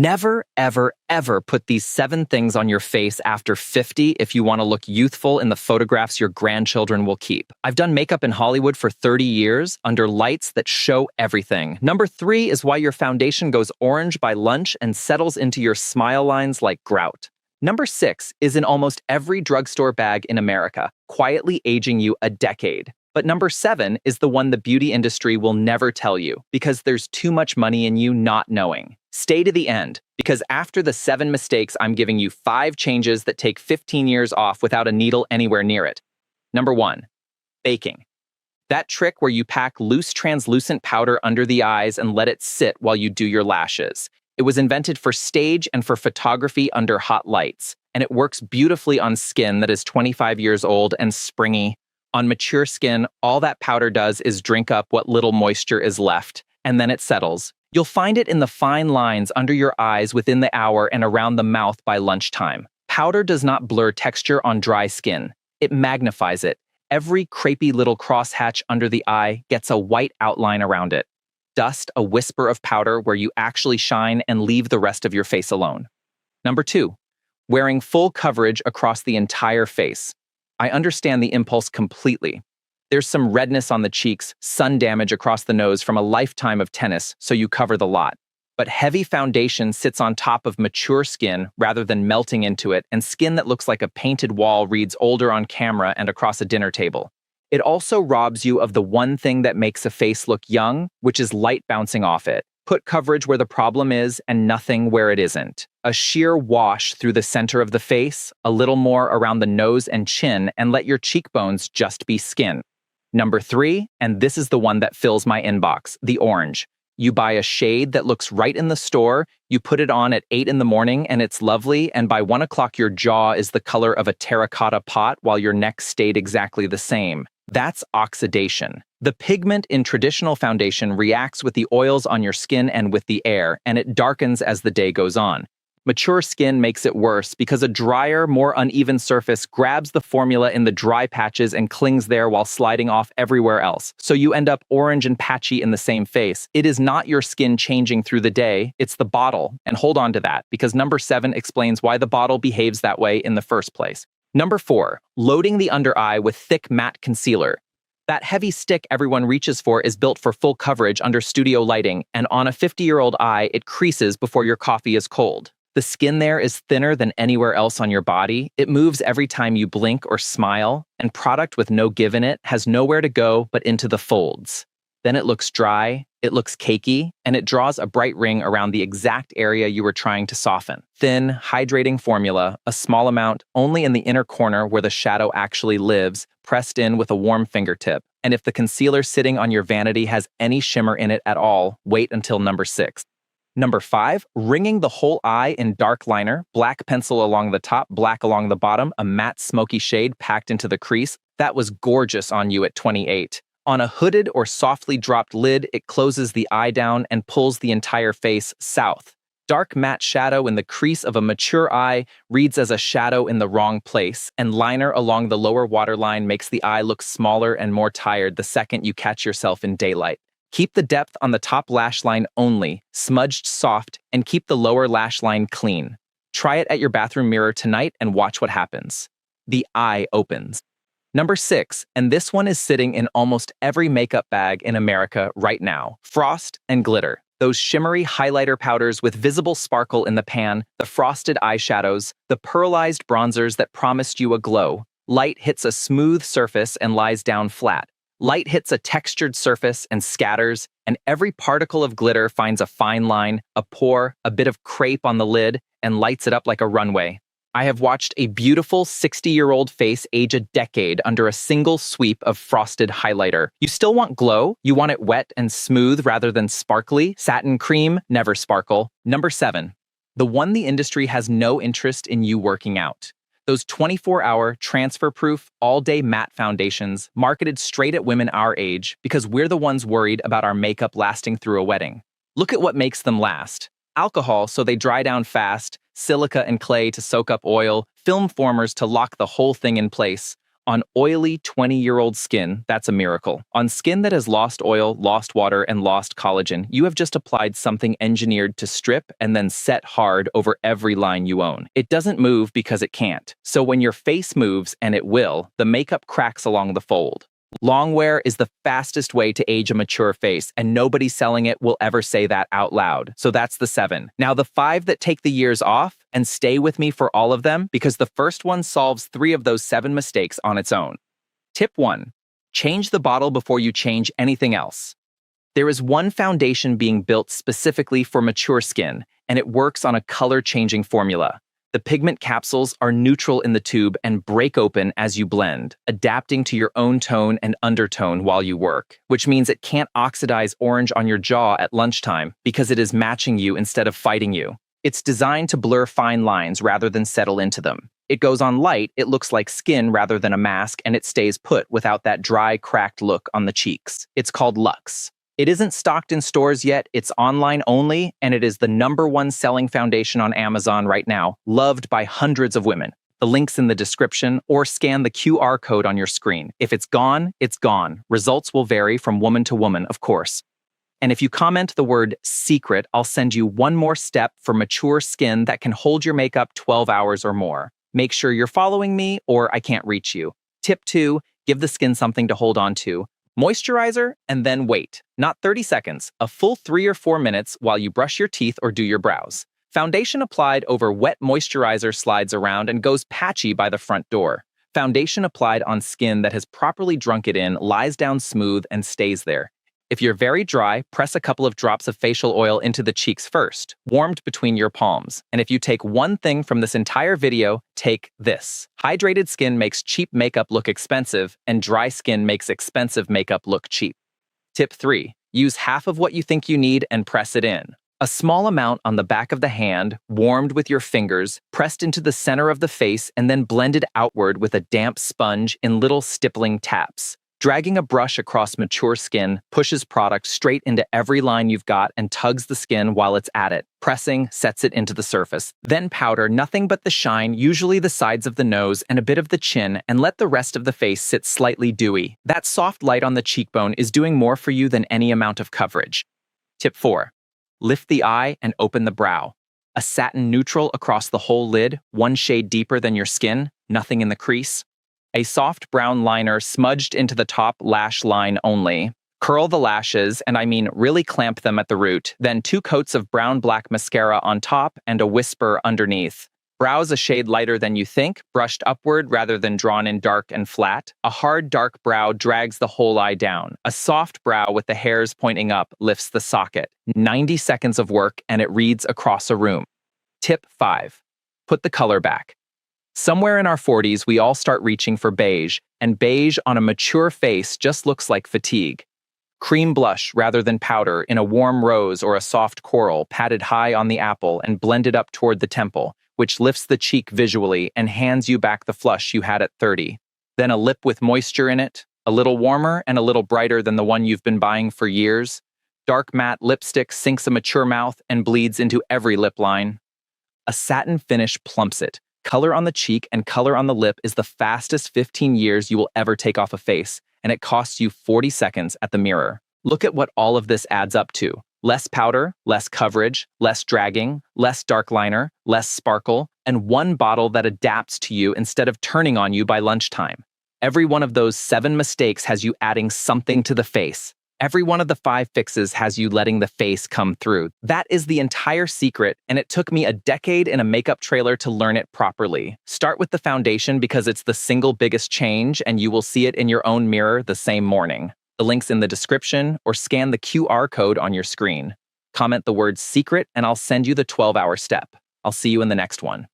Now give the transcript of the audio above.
Never, ever, ever put these 7 things on your face after 50 if you want to look youthful in the photographs your grandchildren will keep. I've done makeup in Hollywood for 30 years under lights that show everything. Number 3 is why your foundation goes orange by lunch and settles into your smile lines like grout. Number 6 is in almost every drugstore bag in America, quietly aging you a decade. But number 7 is the one the beauty industry will never tell you because there's too much money in you not knowing. Stay to the end, because after the 7 mistakes, I'm giving you 5 changes that take 15 years off without a needle anywhere near it. Number 1, baking. That trick where you pack loose translucent powder under the eyes and let it sit while you do your lashes. It was invented for stage and for photography under hot lights, and it works beautifully on skin that is 25 years old and springy. On mature skin, all that powder does is drink up what little moisture is left, and then it settles. You'll find it in the fine lines under your eyes within the hour and around the mouth by lunchtime. Powder does not blur texture on dry skin. It magnifies it. Every crepey little crosshatch under the eye gets a white outline around it. Dust a whisper of powder where you actually shine and leave the rest of your face alone. Number 2, wearing full coverage across the entire face. I understand the impulse completely. There's some redness on the cheeks, sun damage across the nose from a lifetime of tennis, so you cover the lot. But heavy foundation sits on top of mature skin rather than melting into it, and skin that looks like a painted wall reads older on camera and across a dinner table. It also robs you of the one thing that makes a face look young, which is light bouncing off it. Put coverage where the problem is and nothing where it isn't. A sheer wash through the center of the face, a little more around the nose and chin, and let your cheekbones just be skin. Number 3, and this is the one that fills my inbox, the orange. You buy a shade that looks right in the store, you put it on at 8 in the morning and it's lovely, and by 1 o'clock your jaw is the color of a terracotta pot while your neck stayed exactly the same. That's oxidation. The pigment in traditional foundation reacts with the oils on your skin and with the air, and it darkens as the day goes on. Mature skin makes it worse because a drier, more uneven surface grabs the formula in the dry patches and clings there while sliding off everywhere else. So you end up orange and patchy in the same face. It is not your skin changing through the day, it's the bottle. And hold on to that, because number 7 explains why the bottle behaves that way in the first place. Number 4, loading the under eye with thick matte concealer. That heavy stick everyone reaches for is built for full coverage under studio lighting, and on a 50-year-old eye, it creases before your coffee is cold. The skin there is thinner than anywhere else on your body. It moves every time you blink or smile, and product with no give in it has nowhere to go but into the folds. Then it looks dry, it looks cakey, and it draws a bright ring around the exact area you were trying to soften. Thin, hydrating formula, a small amount only in the inner corner where the shadow actually lives, pressed in with a warm fingertip. And if the concealer sitting on your vanity has any shimmer in it at all, wait until number 6. Number 5, ringing the whole eye in dark liner, black pencil along the top, black along the bottom, a matte smoky shade packed into the crease. That was gorgeous on you at 28. On a hooded or softly dropped lid, it closes the eye down and pulls the entire face south. Dark matte shadow in the crease of a mature eye reads as a shadow in the wrong place, and liner along the lower waterline makes the eye look smaller and more tired the second you catch yourself in daylight. Keep the depth on the top lash line only, smudged soft, and keep the lower lash line clean. Try it at your bathroom mirror tonight and watch what happens. The eye opens. Number 6, and this one is sitting in almost every makeup bag in America right now, frost and glitter. Those shimmery highlighter powders with visible sparkle in the pan, the frosted eyeshadows, the pearlized bronzers that promised you a glow. Light hits a smooth surface and lies down flat. Light hits a textured surface and scatters, and every particle of glitter finds a fine line, a pore, a bit of crepe on the lid, and lights it up like a runway. I have watched a beautiful 60-year-old face age a decade under a single sweep of frosted highlighter. You still want glow? You want it wet and smooth rather than sparkly? Satin cream, never sparkle. Number 7, the one the industry has no interest in you working out. Those 24-hour, transfer-proof, all-day matte foundations marketed straight at women our age because we're the ones worried about our makeup lasting through a wedding. Look at what makes them last. Alcohol so they dry down fast, silica and clay to soak up oil, film formers to lock the whole thing in place. On oily 20-year-old skin, that's a miracle. On skin that has lost oil, lost water, and lost collagen, you have just applied something engineered to strip and then set hard over every line you own. It doesn't move because it can't. So when your face moves, and it will, the makeup cracks along the fold. Long wear is the fastest way to age a mature face, and nobody selling it will ever say that out loud. So that's the 7. Now the 5 that take the years off, and stay with me for all of them, because the first one solves 3 of those 7 mistakes on its own. Tip 1. Change the bottle before you change anything else. There is one foundation being built specifically for mature skin, and it works on a color-changing formula. The pigment capsules are neutral in the tube and break open as you blend, adapting to your own tone and undertone while you work, which means it can't oxidize orange on your jaw at lunchtime because it is matching you instead of fighting you. It's designed to blur fine lines rather than settle into them. It goes on light, it looks like skin rather than a mask, and it stays put without that dry, cracked look on the cheeks. It's called Luxe. It isn't stocked in stores yet, it's online only, and it is the #1 selling foundation on Amazon right now, loved by hundreds of women. The link's in the description, or scan the QR code on your screen. If it's gone, it's gone. Results will vary from woman to woman, of course. And if you comment the word secret, I'll send you one more step for mature skin that can hold your makeup 12 hours or more. Make sure you're following me, or I can't reach you. Tip 2, give the skin something to hold on to. Moisturizer, and then wait. Not 30 seconds, a full 3 or 4 minutes while you brush your teeth or do your brows. Foundation applied over wet moisturizer slides around and goes patchy by the front door. Foundation applied on skin that has properly drunk it in lies down smooth and stays there. If you're very dry, press a couple of drops of facial oil into the cheeks first, warmed between your palms. And if you take one thing from this entire video, take this. Hydrated skin makes cheap makeup look expensive, and dry skin makes expensive makeup look cheap. Tip 3. Use half of what you think you need and press it in. A small amount on the back of the hand, warmed with your fingers, pressed into the center of the face, and then blended outward with a damp sponge in little stippling taps. Dragging a brush across mature skin pushes product straight into every line you've got and tugs the skin while it's at it. Pressing sets it into the surface. Then powder nothing but the shine, usually the sides of the nose and a bit of the chin, and let the rest of the face sit slightly dewy. That soft light on the cheekbone is doing more for you than any amount of coverage. Tip 4. Lift the eye and open the brow. A satin neutral across the whole lid, one shade deeper than your skin, nothing in the crease. A soft brown liner smudged into the top lash line only. Curl the lashes, and I mean really clamp them at the root, then 2 coats of brown-black mascara on top and a whisper underneath. Brows a shade lighter than you think, brushed upward rather than drawn in dark and flat. A hard, dark brow drags the whole eye down. A soft brow with the hairs pointing up lifts the socket. 90 seconds of work, and it reads across a room. Tip 5. Put the color back. Somewhere in our 40s, we all start reaching for beige, and beige on a mature face just looks like fatigue. Cream blush rather than powder in a warm rose or a soft coral patted high on the apple and blended up toward the temple, which lifts the cheek visually and hands you back the flush you had at 30. Then a lip with moisture in it, a little warmer and a little brighter than the one you've been buying for years. Dark matte lipstick sinks a mature mouth and bleeds into every lip line. A satin finish plumps it. Color on the cheek and color on the lip is the fastest 15 years you will ever take off a face, and it costs you 40 seconds at the mirror. Look at what all of this adds up to. Less powder, less coverage, less dragging, less dark liner, less sparkle, and one bottle that adapts to you instead of turning on you by lunchtime. Every one of those 7 mistakes has you adding something to the face. Every one of the 5 fixes has you letting the face come through. That is the entire secret, and it took me a decade in a makeup trailer to learn it properly. Start with the foundation because it's the single biggest change, and you will see it in your own mirror the same morning. The link's in the description, or scan the QR code on your screen. Comment the word secret, and I'll send you the 12-hour step. I'll see you in the next one.